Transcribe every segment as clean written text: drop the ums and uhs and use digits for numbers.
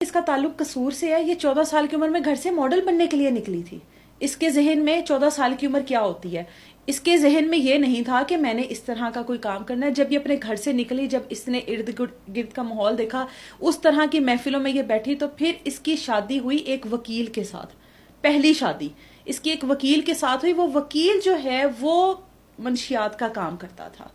اس کا تعلق قصور سے ہے. یہ 14 سال کی عمر میں گھر سے ماڈل بننے کے لیے نکلی تھی. اس کے ذہن میں 14 سال کی عمر کیا ہوتی ہے، اس کے ذہن میں یہ نہیں تھا کہ میں نے اس طرح کا کوئی کام کرنا ہے. جب یہ اپنے گھر سے نکلی، جب اس نے ارد گرد کا ماحول دیکھا، اس طرح کی محفلوں میں یہ بیٹھی، تو پھر اس کی شادی ہوئی ایک وکیل کے ساتھ. پہلی شادی اس کی ایک وکیل کے ساتھ ہوئی. وہ وکیل جو ہے وہ منشیات کا کام کرتا تھا.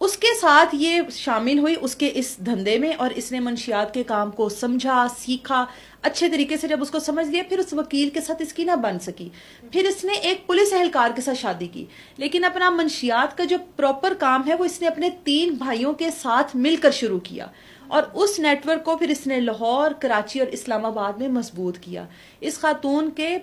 اس کے ساتھ یہ شامل ہوئی اس کے اس دھندے میں، اور اس نے منشیات کے کام کو سمجھا، سیکھا اچھے طریقے سے. جب اس کو سمجھ لیا، پھر اس وکیل کے ساتھ اس کی نہ بن سکی. پھر اس نے ایک پولیس اہلکار کے ساتھ شادی کی، لیکن اپنا منشیات کا جو پراپر کام ہے وہ اس نے اپنے 3 بھائیوں کے ساتھ مل کر شروع کیا، اور اس نیٹ ورک کو پھر اس نے لاہور، کراچی اور اسلام آباد میں مضبوط کیا. اس خاتون کے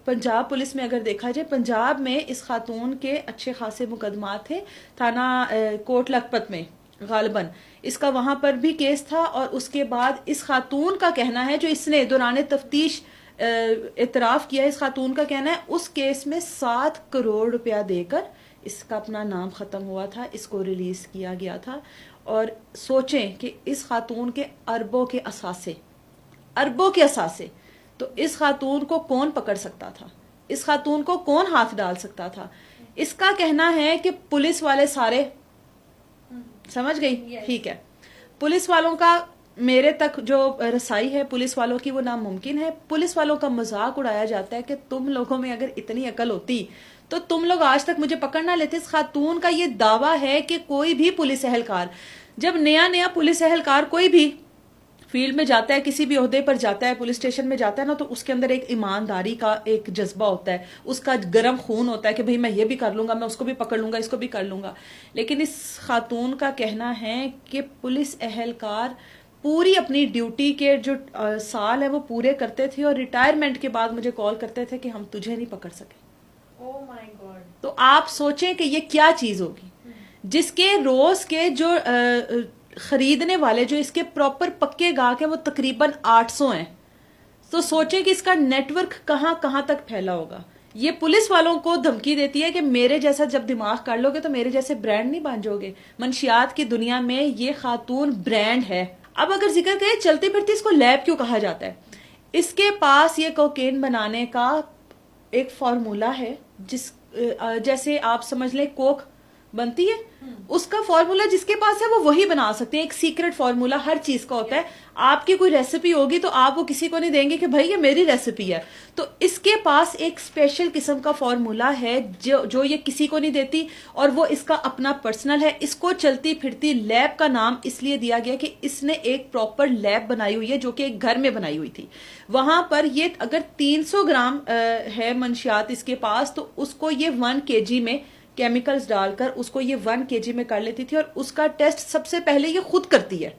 پنجاب پولیس میں اگر دیکھا جائے، پنجاب میں اس خاتون کے اچھے خاصے مقدمات تھے. تھانہ کوٹ لکھپت میں غالباً اس کا وہاں پر بھی کیس تھا. اور اس کے بعد اس خاتون کا کہنا ہے، جو اس نے دوران تفتیش اعتراف کیا، اس خاتون کا کہنا ہے اس کیس میں 7 کروڑ روپیہ دے کر اس کا اپنا نام ختم ہوا تھا، اس کو ریلیز کیا گیا تھا. اور سوچیں کہ اس خاتون کے اربوں کے اثاثے، تو اس خاتون کو کون پکڑ سکتا تھا، اس خاتون کو کون ہاتھ ڈال سکتا تھا. اس کا کہنا ہے کہ پولیس والے سارے، سمجھ گئی؟ ٹھیک ہے، پولیس والوں کا میرے تک جو رسائی ہے پولیس والوں کی وہ ناممکن ہے. پولیس والوں کا مذاق اڑایا جاتا ہے کہ تم لوگوں میں اگر اتنی عقل ہوتی تو تم لوگ آج تک مجھے پکڑ نہ لیتے. اس خاتون کا یہ دعویٰ ہے کہ کوئی بھی پولیس اہلکار، جب نیا پولیس اہلکار کوئی بھی فیلڈ میں جاتا ہے، کسی بھی عہدے پر جاتا ہے، پولیس اسٹیشن میں جاتا ہے نا، تو اس کے اندر ایک ایمانداری کا ایک جذبہ ہوتا ہے، اس کا گرم خون ہوتا ہے کہ بھئی میں یہ بھی کر لوں گا، میں اس کو بھی پکڑ لوں گا، اس کو بھی کر لوں گا. لیکن اس خاتون کا کہنا ہے کہ پولیس اہلکار پوری اپنی ڈیوٹی کے جو سال ہے وہ پورے کرتے تھے، اور ریٹائرمنٹ کے بعد مجھے کال کرتے تھے کہ ہم تجھے نہیں پکڑ سکے. تو آپ سوچیں کہ یہ کیا چیز ہوگی، جس کے روز کے جو خریدنے والے جو اس کے پراپر پکے گاہک ہیں وہ تقریباً 800 ہیں. تو سوچیں کہ اس کا نیٹ ورک کہاں کہاں تک پھیلا ہوگا. یہ پولیس والوں کو دھمکی دیتی ہے کہ میرے جیسا جب دماغ کر لو گے تو میرے جیسے برانڈ نہیں بن جاؤ گے. منشیات کی دنیا میں یہ خاتون برانڈ ہے. اب اگر ذکر کریں چلتی پھرتی اس کو لیب کیوں کہا جاتا ہے، اس کے پاس یہ کوکین بنانے کا ایک فارمولا ہے، جیسے آپ سمجھ لیں کوک بنتی ہے، اس کا فارمولا جس کے پاس ہے وہ وہی بنا سکتے ہیں. ایک سیکرٹ فارمولا ہر چیز کا ہوتا ہے. آپ کی کوئی ریسیپی ہوگی تو آپ وہ کسی کو نہیں دیں گے کہ بھائی یہ میری ریسیپی ہے. تو اس کے پاس ایک اسپیشل قسم کا فارمولا ہے جو یہ کسی کو نہیں دیتی، اور وہ اس کا اپنا پرسنل ہے. اس کو چلتی پھرتی لیب کا نام اس لیے دیا گیا کہ اس نے ایک پراپر لیب بنائی ہوئی ہے، جو کہ ایک گھر میں بنائی ہوئی تھی. وہاں پر یہ اگر 300 گرام ہے منشیات اس کے پاس، تو اس کو یہ 1 kg میں کیمیکلز ڈال کر اس کو یہ 1 kg میں کر لیتی تھی. اور اس کا ٹیسٹ سب سے پہلے یہ خود کرتی ہے.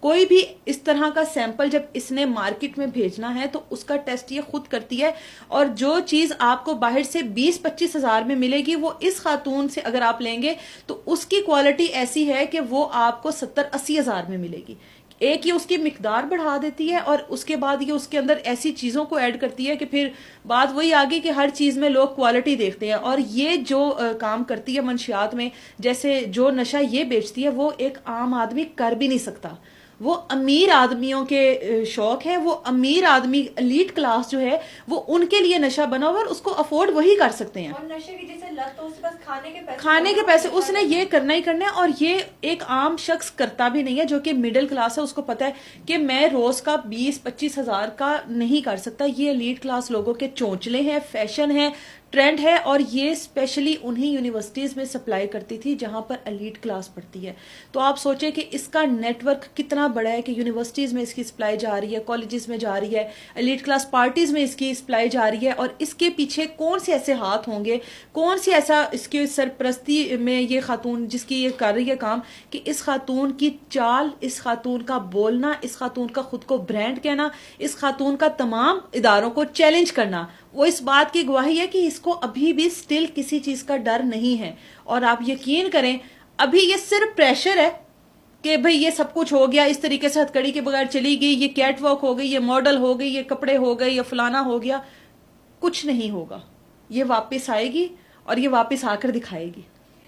کوئی بھی اس طرح کا سیمپل جب اس نے مارکیٹ میں بھیجنا ہے تو اس کا ٹیسٹ یہ خود کرتی ہے. اور جو چیز آپ کو باہر سے 20-25 ہزار میں ملے گی، وہ اس خاتون سے اگر آپ لیں گے تو اس کی کوالٹی ایسی ہے کہ وہ آپ کو 70-80 ہزار میں ملے گی. ایک یہ اس کی مقدار بڑھا دیتی ہے، اور اس کے بعد یہ اس کے اندر ایسی چیزوں کو ایڈ کرتی ہے کہ پھر بات وہی آگے کہ ہر چیز میں لوگ کوالٹی دیکھتے ہیں. اور یہ جو کام کرتی ہے منشیات میں، جیسے جو نشہ یہ بیچتی ہے وہ ایک عام آدمی کر بھی نہیں سکتا. وہ امیر آدمیوں کے شوق ہیں، وہ امیر آدمی ایلیٹ کلاس جو ہے وہ ان کے لیے نشہ بنا ہوا، اور اس کو افورڈ وہی کر سکتے ہیں. اور نشے کی جیسے لت تو اس کے پاس کھانے کے پیسے اس نے یہ کرنا ہی کرنا ہے. اور یہ ایک عام شخص کرتا بھی نہیں ہے جو کہ مڈل کلاس ہے. اس کو پتا ہے کہ میں روز کا 20-25 ہزار کا نہیں کر سکتا. یہ ایلیٹ کلاس لوگوں کے چونچلے ہیں، فیشن ہے، ٹرینڈ ہے. اور یہ اسپیشلی انہی یونیورسٹیز میں سپلائی کرتی تھی جہاں پر ایلیٹ کلاس پڑھتی ہے. تو آپ سوچیں کہ اس کا نیٹ ورک کتنا بڑا ہے کہ یونیورسٹیز میں اس کی سپلائی جا رہی ہے، کالجز میں جا رہی ہے، ایلیٹ کلاس پارٹیز میں اس کی سپلائی جا رہی ہے. اور اس کے پیچھے کون سے ایسے ہاتھ ہوں گے، کون سی ایسا اس کی سرپرستی میں یہ خاتون جس کی یہ کر رہی ہے کام، کہ اس خاتون کی چال، اس خاتون کا بولنا، اس خاتون کا خود کو برانڈ کہنا، اس خاتون کا تمام اداروں کو چیلنج کرنا، وہ اس بات کی گواہی ہے کہ اس کو ابھی بھی سٹل کسی چیز کا ڈر نہیں ہے. اور آپ یقین کریں ابھی یہ صرف پریشر ہے کہ بھئی یہ سب کچھ ہو گیا، اس طریقے سے ہتھکڑی کے بغیر چلی گئی، یہ کیٹ واک ہو گئی، یہ ماڈل ہو گئی، یہ کپڑے ہو گئے، یہ فلانا ہو گیا. کچھ نہیں ہوگا. یہ واپس آئے گی اور یہ واپس آ کر دکھائے گی.